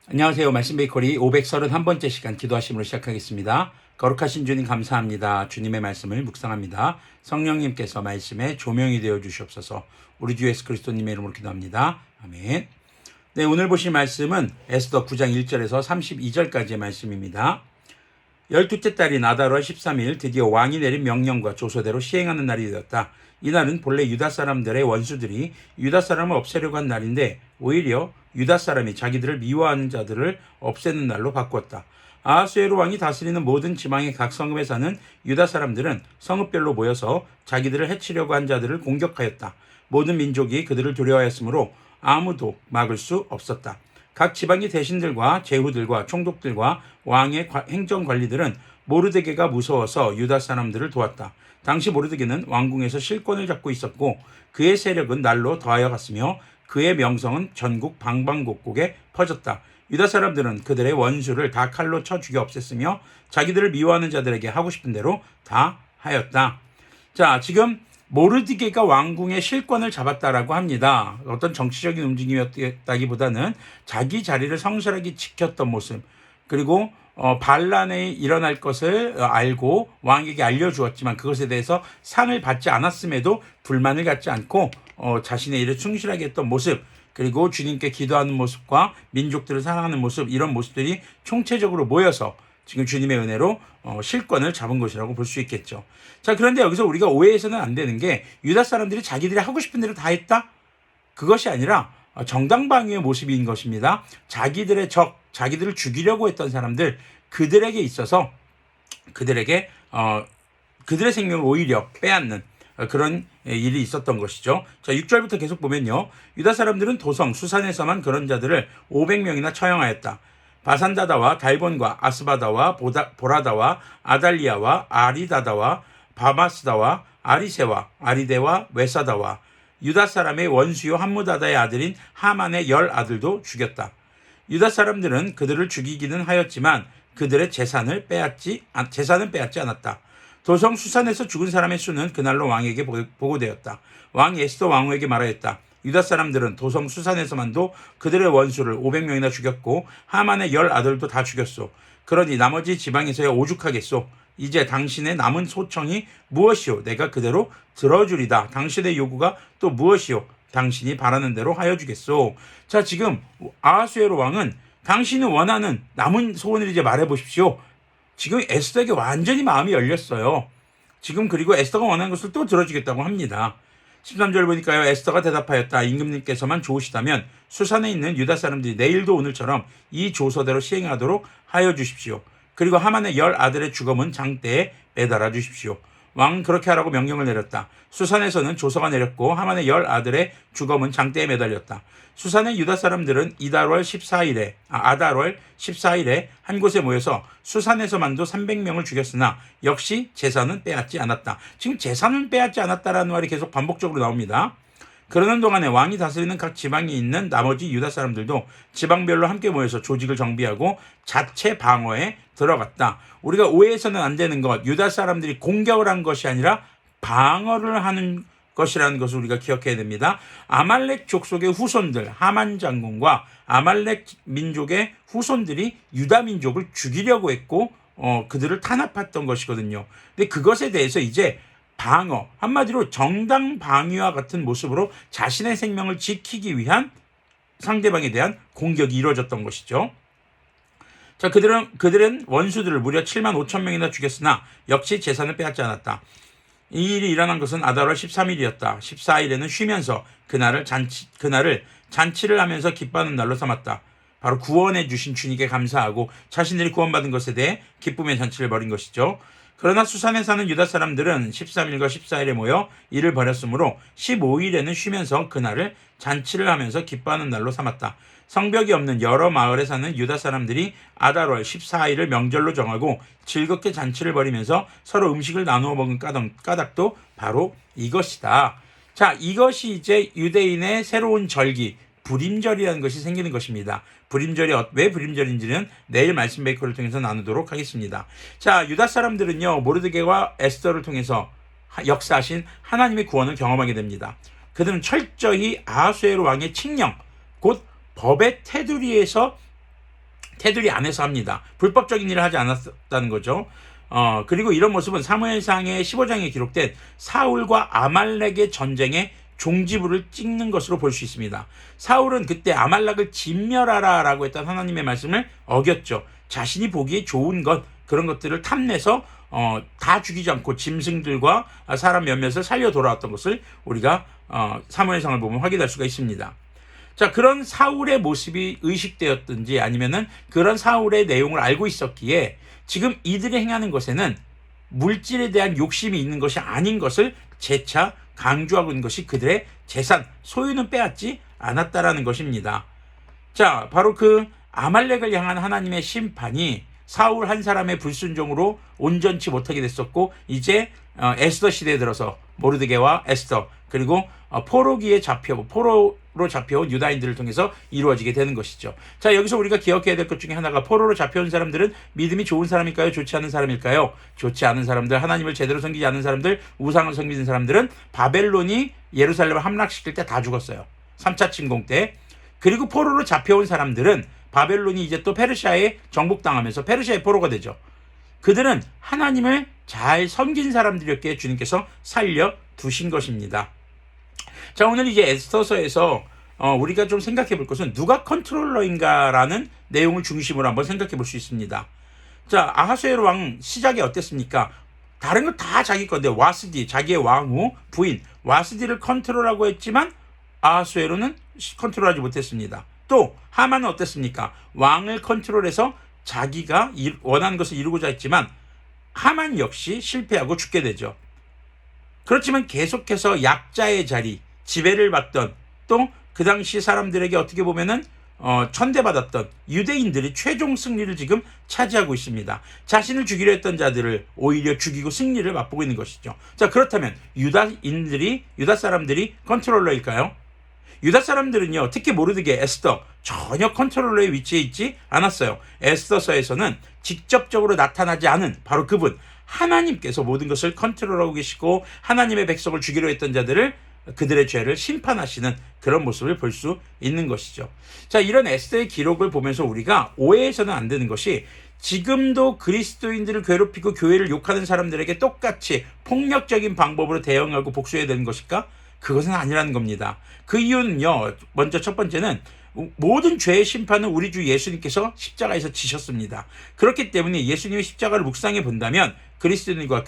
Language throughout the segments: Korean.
안녕하세요. 말씀 베이커리 531번째 시간 기도하심으로 시작하겠습니다. 거룩하신 주님 감사합니다. 주님의 말씀을 묵상합니다. 성령님께서 말씀에 조명이 되어 주시옵소서. 우리 주 예수 그리스도님의 이름으로 기도합니다. 아멘. 네, 오늘 보실 말씀은 에스더 9장 1절에서 32절까지의 말씀입니다. 12째 달인 아달월 13일 드디어 왕이 내린 명령과 조서대로 시행하는 날이 되었다. 이날은 본래 유다 사람들의 원수들이 유다 사람을 없애려고 한 날인데 오히려 유다 사람이 자기들을 미워하는 자들을 없애는 날로 바꾸었다. 아하수에로 왕이 다스리는 모든 지방의 각 성읍에 사는 유다 사람들은 성읍별로 모여서 자기들을 해치려고 한 자들을 공격하였다. 모든 민족이 그들을 두려워하였으므로 아무도 막을 수 없었다. 각 지방의 대신들과 제후들과 총독들과 왕의 행정관리들은 모르드게가 무서워서 유다 사람들을 도왔다. 당시 모르드게는 왕궁에서 실권을 잡고 있었고 그의 세력은 날로 더하여 갔으며 그의 명성은 전국 방방곡곡에 퍼졌다. 유다 사람들은 그들의 원수를 다 칼로 쳐 죽여 없앴으며 자기들을 미워하는 자들에게 하고 싶은 대로 다 하였다. 자, 지금 모르드게가 왕궁의 실권을 잡았다라고 합니다. 어떤 정치적인 움직임이었다기보다는 자기 자리를 성실하게 지켰던 모습, 그리고 반란이 일어날 것을 알고 왕에게 알려주었지만 그것에 대해서 상을 받지 않았음에도 불만을 갖지 않고 자신의 일을 충실하게 했던 모습, 그리고 주님께 기도하는 모습과 민족들을 사랑하는 모습, 이런 모습들이 총체적으로 모여서 지금 주님의 은혜로 실권을 잡은 것이라고 볼 수 있겠죠. 자, 그런데 여기서 우리가 오해해서는 안 되는 게 유다 사람들이 자기들이 하고 싶은 대로 다 했다? 그것이 아니라 정당방위의 모습인 것입니다. 자기들의 적, 자기들을 죽이려고 했던 사람들, 그들에게 있어서 그들의 생명을 오히려 빼앗는 그런 일이 있었던 것이죠. 자, 6절부터 계속 보면요. 유다 사람들은 도성 수산에서만 그런 자들을 500명이나 처형하였다. 바산다다와 달본과 아스바다와 보라다와 아달리아와 아리다다와 바마스다와 아리세와 아리데와 웨사다와 유다 사람의 원수요 함무다다의 아들인 하만의 10아들도 죽였다. 유다 사람들은 그들을 죽이기는 하였지만 그들의 재산은 빼앗지 않았다. 도성 수산에서 죽은 사람의 수는 그날로 왕에게 보고되었다. 왕이 에스더 왕후에게 말하였다. 유다 사람들은 도성 수산에서만도 그들의 원수를 500명이나 죽였고 하만의 10아들도 다 죽였소. 그러니 나머지 지방에서야 오죽하겠소. 이제 당신의 남은 소청이 무엇이오? 내가 그대로 들어주리다. 당신의 요구가 또 무엇이오? 당신이 바라는 대로 하여 주겠소. 자, 지금 아하수에로 왕은 당신이 원하는 남은 소원을 이제 말해보십시오. 지금 에스더에게 완전히 마음이 열렸어요. 지금 그리고 에스더가 원하는 것을 또 들어주겠다고 합니다. 13절 보니까요. 에스더가 대답하였다. 임금님께서만 좋으시다면 수산에 있는 유다 사람들이 내일도 오늘처럼 이 조서대로 시행하도록 하여 주십시오. 그리고 하만의 10아들의 주검은 장대에 매달아 주십시오. 왕은 그렇게 하라고 명령을 내렸다. 수산에서는 조서가 내렸고 하만의 10아들의 주검은 장대에 매달렸다. 수산의 유다 사람들은 아달월 14일에 한 곳에 모여서 수산에서만도 300명을 죽였으나 역시 재산은 빼앗지 않았다. 지금 재산은 빼앗지 않았다라는 말이 계속 반복적으로 나옵니다. 그러는 동안에 왕이 다스리는 각 지방에 있는 나머지 유다 사람들도 지방별로 함께 모여서 조직을 정비하고 자체 방어에 들어갔다. 우리가 오해해서는 안 되는 것, 유다 사람들이 공격을 한 것이 아니라 방어를 하는 것이라는 것을 우리가 기억해야 됩니다. 아말렉 족속의 후손들, 하만 장군과 아말렉 민족의 후손들이 유다 민족을 죽이려고 했고 그들을 탄압했던 것이거든요. 근데 그것에 대해서 이제 방어, 한마디로 정당 방위와 같은 모습으로 자신의 생명을 지키기 위한 상대방에 대한 공격이 이루어졌던 것이죠. 자, 그들은 원수들을 무려 7만 5천 명이나 죽였으나 역시 재산을 빼앗지 않았다. 이 일이 일어난 것은 아달월 13일이었다. 14일에는 쉬면서 그날을 잔치를 하면서 기뻐하는 날로 삼았다. 바로 구원해 주신 주님께 감사하고 자신들이 구원받은 것에 대해 기쁨의 잔치를 벌인 것이죠. 그러나 수산에 사는 유다 사람들은 13일과 14일에 모여 일을 벌였으므로 15일에는 쉬면서 그날을 잔치를 하면서 기뻐하는 날로 삼았다. 성벽이 없는 여러 마을에 사는 유다 사람들이 아달월 14일을 명절로 정하고 즐겁게 잔치를 벌이면서 서로 음식을 나누어 먹은 까닭도 바로 이것이다. 자, 이것이 이제 유대인의 새로운 절기, 불임절이라는 것이 생기는 것입니다. 불임절이 왜 불임절인지는 내일 말씀 베이커를 통해서 나누도록 하겠습니다. 자, 유다 사람들은요, 모르드게와 에스더를 통해서 역사하신 하나님의 구원을 경험하게 됩니다. 그들은 철저히 아하수에로 왕의 칙령, 곧 법의 테두리에서 테두리 안에서 합니다. 불법적인 일을 하지 않았다는 거죠. 그리고 이런 모습은 사무엘상의 15장에 기록된 사울과 아말렉의 전쟁의 종지부를 찍는 것으로 볼 수 있습니다. 사울은 그때 아말렉을 진멸하라 라고 했던 하나님의 말씀을 어겼죠. 자신이 보기에 좋은 것, 그런 것들을 탐내서 다 죽이지 않고 짐승들과 사람 몇몇을 살려 돌아왔던 것을 우리가 사무엘상을 보면 확인할 수가 있습니다. 자, 그런 사울의 모습이 의식되었든지 아니면은 그런 사울의 내용을 알고 있었기에 지금 이들이 행하는 것에는 물질에 대한 욕심이 있는 것이 아닌 것을 재차 강조하고 있는 것이 그들의 재산, 소유는 빼앗지 않았다라는 것입니다. 자, 바로 그 아말렉을 향한 하나님의 심판이 사울 한 사람의 불순종으로 온전치 못하게 됐었고, 이제 에스더 시대에 들어서 모르드게와 에스더, 그리고 포로로 잡혀온 유다인들을 통해서 이루어지게 되는 것이죠. 자, 여기서 우리가 기억해야 될 것 중에 하나가, 포로로 잡혀온 사람들은 믿음이 좋은 사람일까요? 좋지 않은 사람일까요? 좋지 않은 사람들, 하나님을 제대로 섬기지 않은 사람들, 우상을 섬기는 사람들은 바벨론이 예루살렘을 함락시킬 때 다 죽었어요. 3차 침공 때. 그리고 포로로 잡혀온 사람들은 바벨론이 이제 또 페르시아에 정복당하면서 페르시아의 포로가 되죠. 그들은 하나님을 잘 섬긴 사람들이었기에 주님께서 살려두신 것입니다. 자, 오늘 이제 에스더서에서 우리가 좀 생각해 볼 것은 누가 컨트롤러인가라는 내용을 중심으로 한번 생각해 볼 수 있습니다. 자, 아하수에로 왕 시작이 어땠습니까? 다른 건 다 자기 건데, 와스디, 자기의 왕후 부인 와스디를 컨트롤하고 했지만 아하수에로는 컨트롤하지 못했습니다. 또 하만은 어땠습니까? 왕을 컨트롤해서 자기가 원하는 것을 이루고자 했지만 하만 역시 실패하고 죽게 되죠. 그렇지만 계속해서 약자의 자리, 지배를 받던, 또 그 당시 사람들에게 어떻게 보면은 천대받았던 유대인들이 최종 승리를 지금 차지하고 있습니다. 자신을 죽이려 했던 자들을 오히려 죽이고 승리를 맛보고 있는 것이죠. 자, 그렇다면 유다 사람들이 컨트롤러일까요? 유다 사람들은요, 특히 모르드게, 에스더 전혀 컨트롤러의 위치에 있지 않았어요. 에스더서에서는 직접적으로 나타나지 않은 바로 그분, 하나님께서 모든 것을 컨트롤하고 계시고 하나님의 백성을 죽이려 했던 자들을, 그들의 죄를 심판하시는 그런 모습을 볼 수 있는 것이죠. 자, 이런 에스더의 기록을 보면서 우리가 오해해서는 안 되는 것이, 지금도 그리스도인들을 괴롭히고 교회를 욕하는 사람들에게 똑같이 폭력적인 방법으로 대응하고 복수해야 되는 것일까? 그것은 아니라는 겁니다. 그 이유는요, 먼저 첫 번째는 모든 죄의 심판은 우리 주 예수님께서 십자가에서 지셨습니다. 그렇기 때문에 예수님의 십자가를 묵상해 본다면 그리스도인들과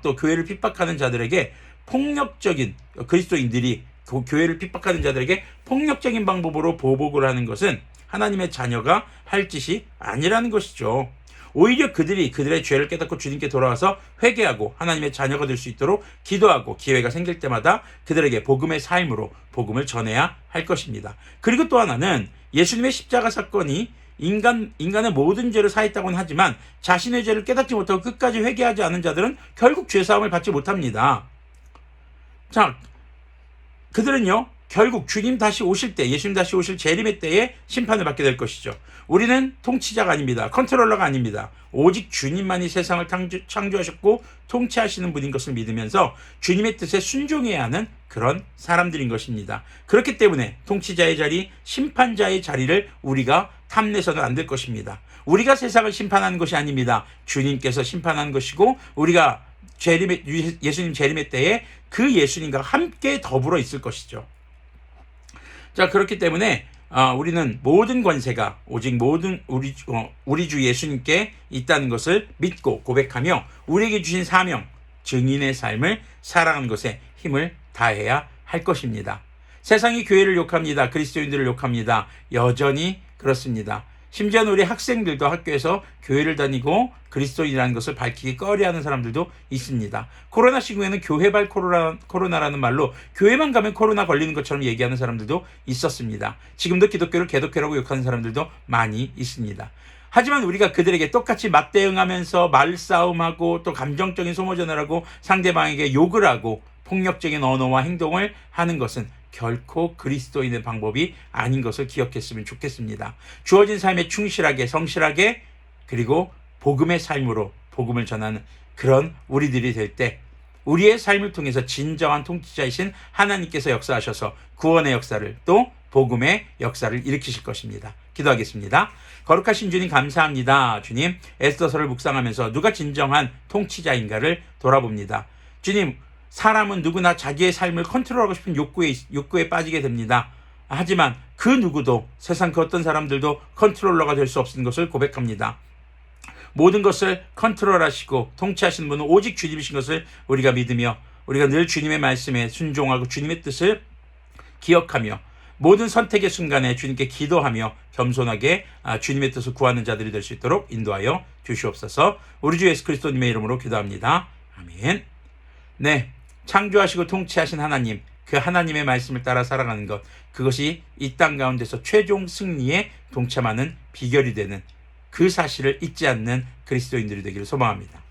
또 교회를 핍박하는 자들에게 폭력적인, 그리스도인들이 교회를 핍박하는 자들에게 폭력적인 방법으로 보복을 하는 것은 하나님의 자녀가 할 짓이 아니라는 것이죠. 오히려 그들의 죄를 깨닫고 주님께 돌아와서 회개하고 하나님의 자녀가 될 수 있도록 기도하고 기회가 생길 때마다 그들에게 복음의 삶으로 복음을 전해야 할 것입니다. 그리고 또 하나는, 예수님의 십자가 사건이 인간의 모든 죄를 사했다고는 하지만 자신의 죄를 깨닫지 못하고 끝까지 회개하지 않은 자들은 결국 죄사함을 받지 못합니다. 자, 그들은요, 결국 주님 다시 오실 때, 예수님 다시 오실 재림의 때에 심판을 받게 될 것이죠. 우리는 통치자가 아닙니다. 컨트롤러가 아닙니다. 오직 주님만이 세상을 창조하셨고 통치하시는 분인 것을 믿으면서 주님의 뜻에 순종해야 하는 그런 사람들인 것입니다. 그렇기 때문에 통치자의 자리, 심판자의 자리를 우리가 탐내서는 안 될 것입니다. 우리가 세상을 심판하는 것이 아닙니다. 주님께서 심판하는 것이고, 우리가 예수님 재림의 때에 그 예수님과 함께 더불어 있을 것이죠. 자, 그렇기 때문에 우리는 모든 권세가 오직 우리 주 예수님께 있다는 것을 믿고 고백하며 우리에게 주신 사명, 증인의 삶을 살아가는 것에 힘을 다해야 할 것입니다. 세상이 교회를 욕합니다. 그리스도인들을 욕합니다. 여전히 그렇습니다. 심지어는 우리 학생들도 학교에서 교회를 다니고 그리스도인이라는 것을 밝히기 꺼려하는 사람들도 있습니다. 코로나 시국에는 교회발 코로나라는 말로 교회만 가면 코로나 걸리는 것처럼 얘기하는 사람들도 있었습니다. 지금도 기독교를 개독교라고 욕하는 사람들도 많이 있습니다. 하지만 우리가 그들에게 똑같이 맞대응하면서 말싸움하고 또 감정적인 소모전을 하고 상대방에게 욕을 하고 폭력적인 언어와 행동을 하는 것은 결코 그리스도인의 방법이 아닌 것을 기억했으면 좋겠습니다. 주어진 삶에 충실하게, 성실하게, 그리고 복음의 삶으로 복음을 전하는 그런 우리들이 될 때, 우리의 삶을 통해서 진정한 통치자이신 하나님께서 역사하셔서 구원의 역사를, 또 복음의 역사를 일으키실 것입니다. 기도하겠습니다. 거룩하신 주님 감사합니다. 주님, 에스더서를 묵상하면서 누가 진정한 통치자인가를 돌아봅니다. 주님, 사람은 누구나 자기의 삶을 컨트롤하고 싶은 욕구에 빠지게 됩니다. 하지만 그 누구도, 세상 그 어떤 사람들도 컨트롤러가 될 수 없는 것을 고백합니다. 모든 것을 컨트롤하시고 통치하시는 분은 오직 주님이신 것을 우리가 믿으며, 우리가 늘 주님의 말씀에 순종하고 주님의 뜻을 기억하며, 모든 선택의 순간에 주님께 기도하며 겸손하게 주님의 뜻을 구하는 자들이 될 수 있도록 인도하여 주시옵소서. 우리 주 예수 그리스도님의 이름으로 기도합니다. 아멘. 네, 창조하시고 통치하신 하나님, 그 하나님의 말씀을 따라 살아가는 것, 그것이 이 땅 가운데서 최종 승리에 동참하는 비결이 되는 그 사실을 잊지 않는 그리스도인들이 되기를 소망합니다.